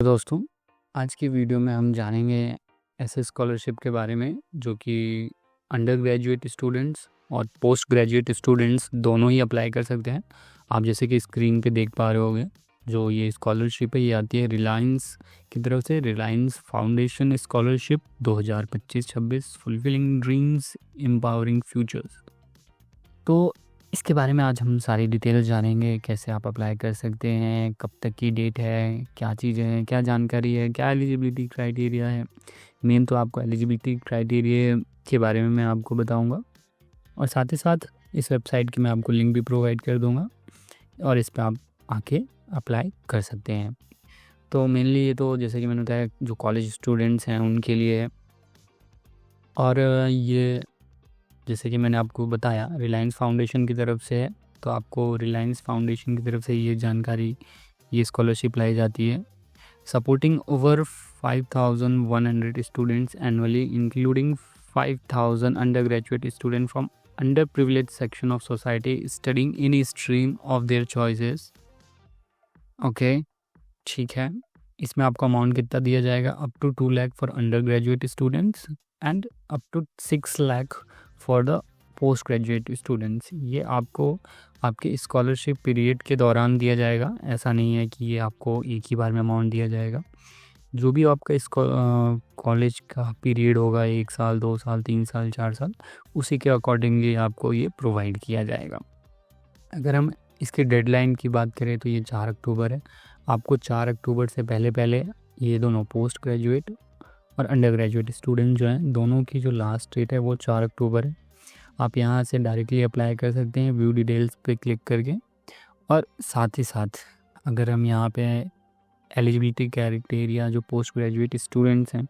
दोस्तों, आज की वीडियो में हम जानेंगे ऐसे स्कॉलरशिप के बारे में जो कि अंडर ग्रेजुएट स्टूडेंट्स और पोस्ट ग्रेजुएट स्टूडेंट्स दोनों ही अप्लाई कर सकते हैं। आप जैसे कि स्क्रीन पे देख पा रहे होंगे, जो ये स्कॉलरशिप है ये आती है रिलायंस की तरफ से, Reliance Foundation scholarship 2025-26 fulfilling dreams empowering futures. तो इसके बारे में आज हम सारी डिटेल जानेंगे, कैसे आप अप्लाई कर सकते हैं, कब तक की डेट है, क्या चीज़ें हैं, क्या जानकारी है, क्या एलिजिबिलिटी क्राइटेरिया है। मेन तो आपको एलिजिबिलिटी क्राइटेरिया के बारे में मैं आपको बताऊंगा और साथ ही साथ इस वेबसाइट की मैं आपको लिंक भी प्रोवाइड कर दूंगा और इस पर आप आके अप्लाई कर सकते हैं। तो मेनली ये तो जैसे कि मैंने बताया जो कॉलेज स्टूडेंट्स हैं उनके लिए है और ये जैसे कि मैंने आपको बताया रिलायंस फाउंडेशन की तरफ से है, तो आपको रिलायंस फाउंडेशन की तरफ से ये जानकारी, ये स्कॉलरशिप लाई जाती है। Supporting over 5,100 students annually including 5,000 under graduate student from under privilege section of society studying in stream of their choices. Okay, ठीक है। इसमें आपको अमाउंट कितना दिया जाएगा? Up to 2 lakh for under graduate students and up to 6 lakh for the post graduate students. ये आपको आपके स्कॉलरशिप पीरियड के दौरान दिया जाएगा। ऐसा नहीं है कि ये आपको एक ही बार में अमाउंट दिया जाएगा। जो भी आपका कॉलेज का पीरियड होगा, 1 साल, 2 साल, 3 साल, 4 साल, उसी के अकॉर्डिंगली आपको ये प्रोवाइड किया जाएगा। अगर हम इसकी डेडलाइन की बात करें तो ये 4 अक्टूबर है। आपको 4 अक्टूबर से पहले ये दोनों पोस्ट ग्रेजुएट और अंडर ग्रेजुएट स्टूडेंट जो हैं, दोनों की जो लास्ट डेट है वो 4 अक्टूबर है। आप यहाँ से डायरेक्टली अप्लाई कर सकते हैं व्यू डिटेल्स पे क्लिक करके। और साथ ही साथ अगर हम यहाँ पे एलिजिबिलिटी क्राइटेरिया जो पोस्ट ग्रेजुएट स्टूडेंट्स हैं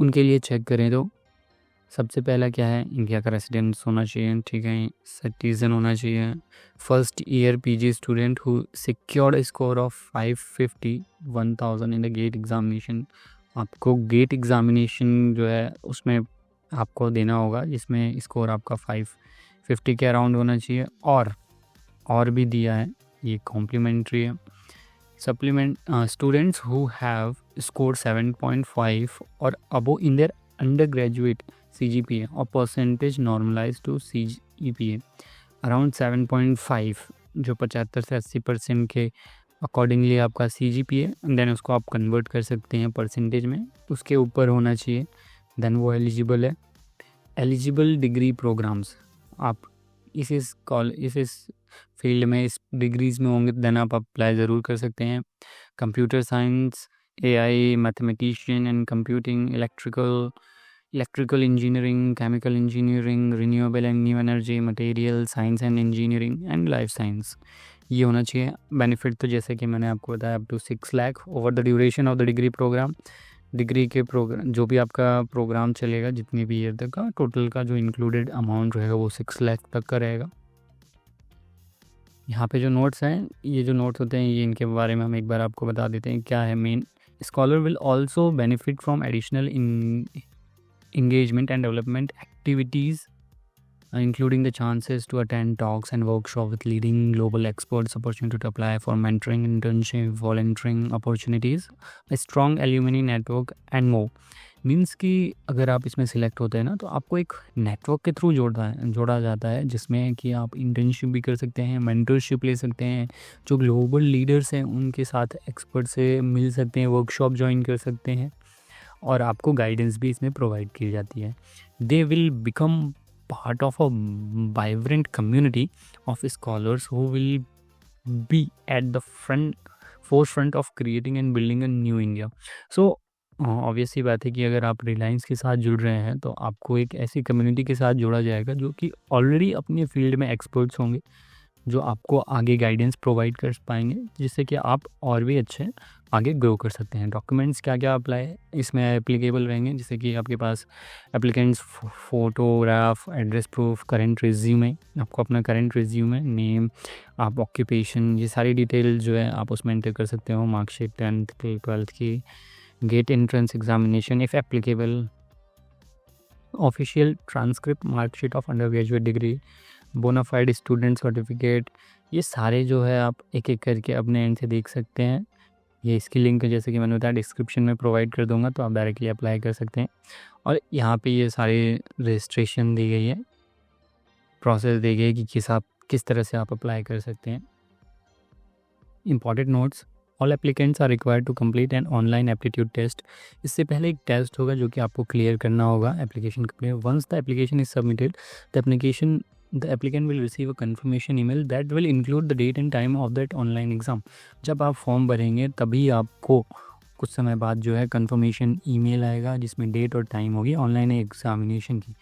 उनके लिए चेक करें तो सबसे पहला क्या है, इंडिया का रेसिडेंस होना चाहिए, ठीक है, सिटीज़न होना चाहिए, first year PG student who secured score of 551,000 in the GATE examination. आपको गेट एग्जामिनेशन जो है उसमें आपको देना होगा, जिसमें स्कोर आपका 550 के अराउंड होना चाहिए। और भी दिया है, ये कॉम्प्लीमेंट्री है। Supplement students who have score 7.5 और above in their undergraduate CGPA और percentage normalize to CGPA around 7.5, जो 75 से 80% के अकॉर्डिंगली आपका CGPA, देन उसको आप कन्वर्ट कर सकते हैं परसेंटेज में, उसके ऊपर होना चाहिए, देन वो एलिजिबल है। एलिजिबल डिग्री प्रोग्राम्स, आप इस फील्ड में इस डिग्रीज़ में होंगे देन आप अप्लाई ज़रूर कर सकते हैं। Computer science, AI, mathematician and computing, electrical engineering, chemical engineering, renewable and new energy, material science and engineering and life science, ये होना चाहिए। बेनिफिट तो जैसे कि मैंने आपको बताया up to 6 lakh over the duration of the degree program. Degree के प्रोग्राम जो भी आपका प्रोग्राम चलेगा जितनी भी ईयर तक का, टोटल का जो इंक्लूडेड अमाउंट रहेगा वो 6 लाख तक का रहेगा। यहाँ पे जो नोट्स हैं, ये जो नोट्स होते हैं ये इनके बारे में हम एक बार आपको बता देते हैं क्या है main. Scholar will also benefit from additional engagement and development activities, including the chances to attend talks and workshops with leading global experts, opportunity to apply for mentoring, internship, volunteering opportunities, a strong alumni network and more। Means कि अगर आप इसमें select होते हैं ना, तो आपको एक नेटवर्क के थ्रू जोड़ा जाता है, जिसमें कि आप इंटर्नशिप भी कर सकते हैं, मेंटरशिप ले सकते हैं, जो ग्लोबल लीडर्स हैं उनके साथ एक्सपर्ट से मिल सकते हैं, वर्कशॉप ज्वाइन कर सकते हैं और आपको गाइडेंस भी इसमें प्रोवाइड की जाती है। They will become part of a vibrant community of scholars who will be at the forefront of creating and building a new India. So obvious सी बात है कि अगर आप रिलायंस के साथ जुड़ रहे हैं तो आपको एक ऐसी कम्युनिटी के साथ जोड़ा जाएगा जो कि ऑलरेडी अपने फील्ड में एक्सपर्ट्स होंगे, जो आपको आगे गाइडेंस प्रोवाइड कर पाएंगे, जिससे कि आप और भी अच्छे आगे ग्रो कर सकते हैं। डॉक्यूमेंट्स क्या क्या अप्लाई इसमें एप्लीकेबल रहेंगे, जैसे कि आपके पास applicants photograph, address proof, current resume, आपको अपना करंट रिज्यूमे, नेम, आप ऑक्यूपेशन, ये सारी डिटेल जो है आप उसमें एंटर कर सकते हो। मार्कशीट 10th की, 12th की, GATE entrance examination if applicable, official transcript, marksheet of under graduate degree, bonafide student certificate, ये सारे जो है आप एक एक करके अपने एंड से देख सकते हैं। ये इसकी लिंक जैसे कि मैंने बताया डिस्क्रिप्शन में प्रोवाइड कर दूंगा, तो आप डायरेक्टली अप्लाई कर सकते हैं। और यहाँ पे ये सारी रजिस्ट्रेशन दी गई है, प्रोसेस दी गई है कि किस तरह से आप अप्लाई कर सकते हैं। Important notes, all applicants are required to complete an online aptitude test. इससे पहले एक टेस्ट होगा जो कि आपको क्लियर करना होगा application clear. Once the application is submitted the applicant will receive a confirmation email that will include the date and time of that online exam. जब आप फॉर्म भरेंगे तभी आपको कुछ समय बाद जो है कन्फर्मेशन ईमेल आएगा जिसमें डेट और टाइम होगी ऑनलाइन एग्जामिनेशन की।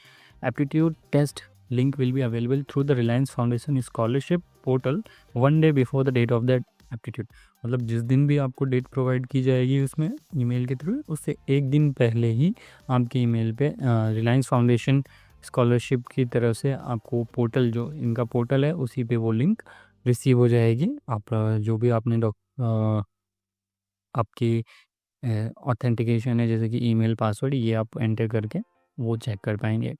Aptitude test link will be available through the Reliance Foundation scholarship portal 1 day before the date of that aptitude. मतलब जिस दिन भी आपको डेट प्रोवाइड की जाएगी उसमें ईमेल के थ्रू, उससे एक दिन पहले ही आपके ईमेल पे रिलायंस फाउंडेशन स्कॉलरशिप की तरफ से आपको पोर्टल, जो इनका पोर्टल है, उसी पे वो लिंक रिसीव हो जाएगी। आप जो भी आपने आपकी ऑथेंटिकेशन है जैसे कि ईमेल पासवर्ड, ये आप एंटर करके वो चेक कर पाएंगे।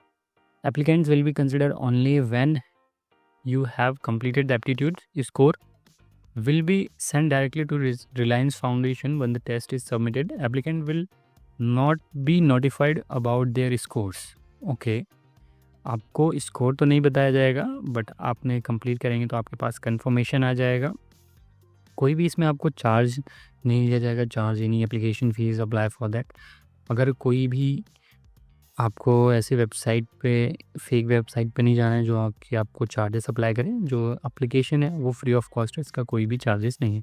Applicants will be considered only when you have completed the aptitude score will be sent directly to Reliance Foundation when the test is submitted. Applicant will not be notified about their scores. Okay, आपको score तो नहीं बताया जाएगा, but आपने complete करेंगे तो आपके पास confirmation आ जाएगा। कोई भी इसमें आपको चार्ज नहीं लिया जाएगा, charge any application fees apply for that. अगर कोई भी आपको ऐसे वेबसाइट पे, फेक वेबसाइट पे नहीं जाना है जो आपको चार्जेस अप्लाई करें। जो एप्लीकेशन है वो फ्री ऑफ कॉस्ट है, इसका कोई भी चार्जेस नहीं है।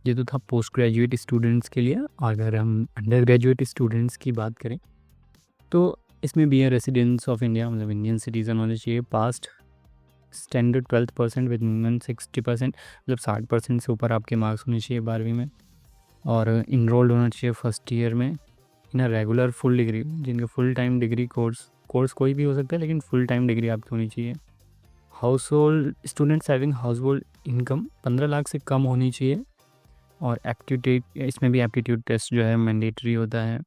ये तो था पोस्ट ग्रेजुएट स्टूडेंट्स के लिए। अगर हम अंडर ग्रेजुएट स्टूडेंट्स की बात करें तो इसमें be a residence of India, मतलब इंडियन सिटीज़न होना चाहिए, पास्ट स्टैंडर्ड 12% विद मिनिमम 60%, मतलब 60% से ऊपर आपके मार्क्स होने चाहिए 12वीं में, और इनरोल्ड होना चाहिए फर्स्ट ईयर में इन अ रेगुलर फुल डिग्री। जिनके फुल टाइम डिग्री कोर्स कोई भी हो सकता है, लेकिन फुल टाइम डिग्री आपकी होनी चाहिए। House hold students having house hold income 15 lakh से कम होनी चाहिए। और एप्टीट्यूड, इसमें भी एप्टीट्यूड टेस्ट जो है मैंडेटरी होता है।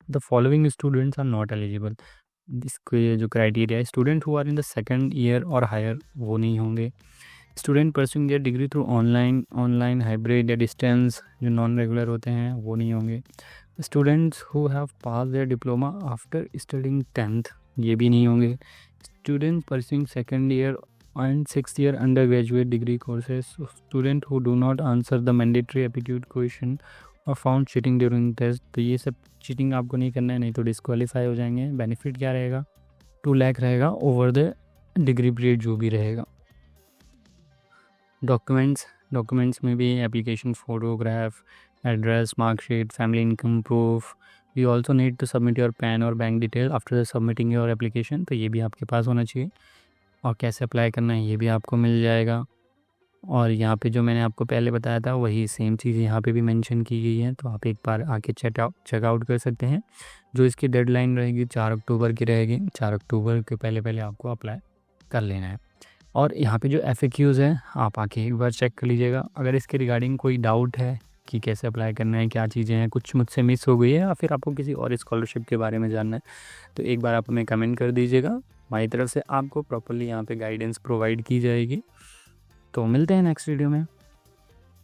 The following students are not eligible. इसके जो क्राइटेरिया है, student who are in the second year और हायर वो नहीं होंगे। Student pursuing their degree through online hybrid या डिस्टेंस, जो नॉन रेगुलर होते हैं वो नहीं होंगे। Students who have pass their diploma after studying 10th, ये भी नहीं होंगे। Student pursuing second year and 6th year under graduate degree courses. Student who do not answer the mandatory aptitude question और फाउंड चीटिंग ड्यूरिंग टेस्ट। तो ये सब cheating आपको नहीं करना है, नहीं तो डिस्क्वालीफाई हो जाएंगे। बेनिफिट क्या रहेगा, 2 लाख रहेगा ओवर द डिग्री पीरियड जो भी रहेगा। डॉक्यूमेंट्स में भी application photograph, address, marksheet, family income proof. You also need to submit your PAN और bank detail after submitting your application, तो ये भी आपके पास होना चाहिए। और कैसे अप्लाई करना है ये भी आपको मिल जाएगा। और यहाँ पे जो मैंने आपको पहले बताया था वही सेम चीज़ यहाँ पे भी मेंशन की गई है, तो आप एक बार आके चेकआउट कर सकते हैं। जो इसकी डेडलाइन रहेगी 4 अक्टूबर की रहेगी। 4 अक्टूबर के पहले आपको अप्लाई कर लेना है। और यहाँ पे जो FAQs है आप आके एक बार चेक कर लीजिएगा। अगर इसके रिगार्डिंग कोई डाउट है कि कैसे अप्लाई करना है, क्या चीज़ें हैं, कुछ मुझसे मिस हो गई है या फिर आपको किसी और स्कॉलरशिप के बारे में जानना है, तो एक बार आप हमें कमेंट कर दीजिएगा। हमारी तरफ से आपको प्रॉपर्ली यहाँ पे गाइडेंस प्रोवाइड की जाएगी। तो मिलते हैं नेक्स्ट वीडियो में।